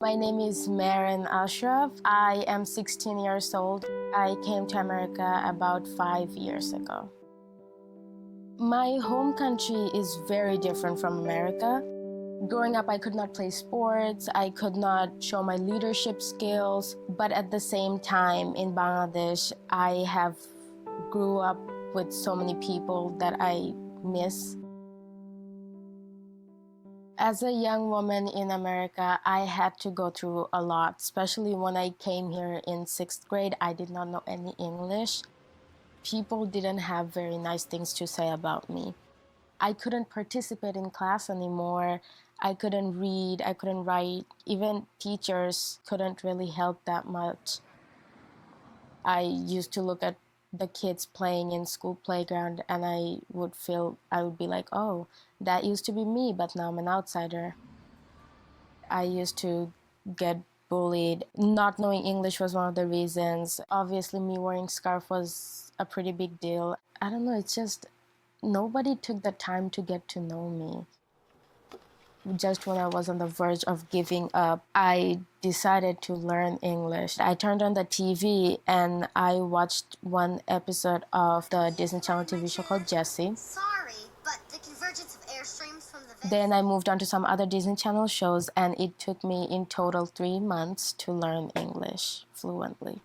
My name is Maren Ashraf. I am 16 years old. I came to America about 5 years ago. My home country is very different from America. Growing up, I could not play sports, I could not show my leadership skills, but at the same time in Bangladesh, I have grew up with so many people that I miss. As a young woman in America, I had to go through a lot, especially when I came here in 6th grade. I did not know any English. People didn't have very nice things to say about me. I couldn't participate in class anymore. I couldn't read, I couldn't write. Even teachers couldn't really help that much. I used to look at the kids playing in school playground and I would be like, oh, that used to be me, but now I'm an outsider. I used to get bullied. Not knowing English was one of the reasons. Obviously, me wearing scarf was a pretty big deal. I don't know, it's just nobody took the time to get to know me. Just when I was on the verge of giving up, I decided to learn English. I turned on the TV and I watched one episode of the Disney Channel TV show called Jessie. Sorry, but the convergence of airstreams from the... Then I moved on to some other Disney Channel shows, and it took me in total 3 months to learn English fluently.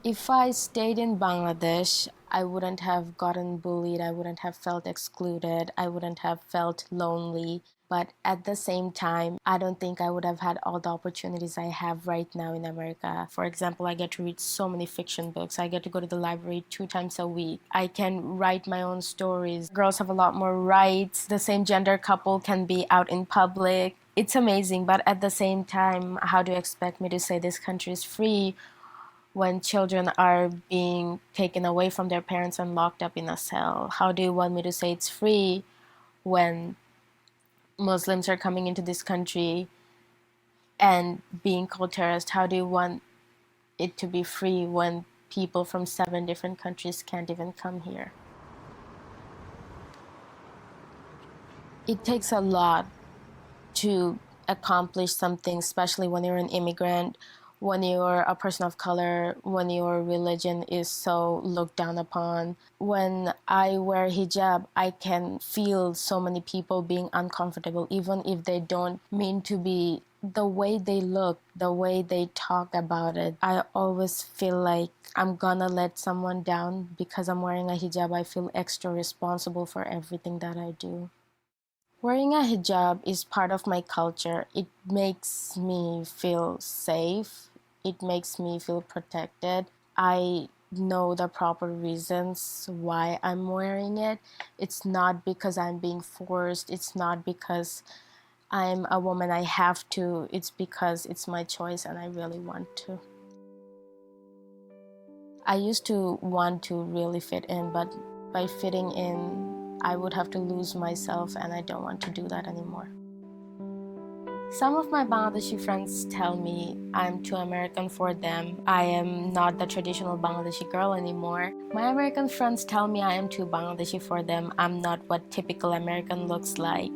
If I stayed in Bangladesh, I wouldn't have gotten bullied, I wouldn't have felt excluded, I wouldn't have felt lonely. But at the same time, I don't think I would have had all the opportunities I have right now in America. For example, I get to read so many fiction books. I get to go to the library 2 times a week. I can write my own stories. Girls have a lot more rights. The same gender couple can be out in public. It's amazing, but at the same time, how do you expect me to say this country is free when children are being taken away from their parents and locked up in a cell? How do you want me to say it's free when Muslims are coming into this country and being called terrorists? How do you want it to be free when people from 7 different countries can't even come here? It takes a lot to accomplish something, especially when you're an immigrant, when you're a person of color, when your religion is so looked down upon. When I wear hijab, I can feel so many people being uncomfortable, even if they don't mean to be. The way they look, the way they talk about it, I always feel like I'm gonna let someone down because I'm wearing a hijab. I feel extra responsible for everything that I do. Wearing a hijab is part of my culture. It makes me feel safe. It makes me feel protected. I know the proper reasons why I'm wearing it. It's not because I'm being forced. It's not because I'm a woman, I have to. It's because it's my choice and I really want to. I used to want to really fit in, but by fitting in, I would have to lose myself, and I don't want to do that anymore. Some of my Bangladeshi friends tell me I'm too American for them. I am not the traditional Bangladeshi girl anymore. My American friends tell me I am too Bangladeshi for them. I'm not what typical American looks like.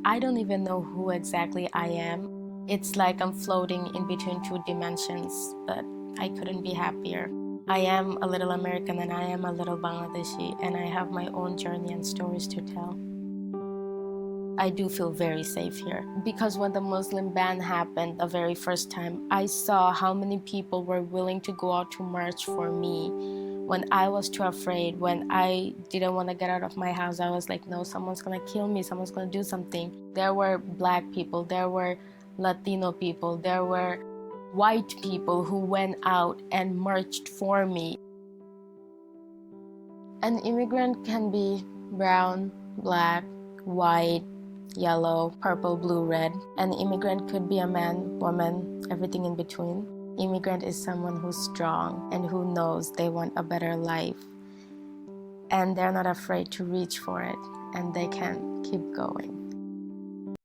I don't even know who exactly I am. It's like I'm floating in between 2 dimensions, but I couldn't be happier. I am a little American and I am a little Bangladeshi, and I have my own journey and stories to tell. I do feel very safe here because when the Muslim ban happened the very first time, I saw how many people were willing to go out to march for me. When I was too afraid, when I didn't want to get out of my house, I was like, no, someone's gonna kill me, someone's gonna do something. There were Black people, there were Latino people, there were white people who went out and marched for me. An immigrant can be brown, black, white, yellow, purple, blue, red. An immigrant could be a man, woman, everything in between. Immigrant is someone who's strong and who knows they want a better life. And they're not afraid to reach for it, and they can keep going.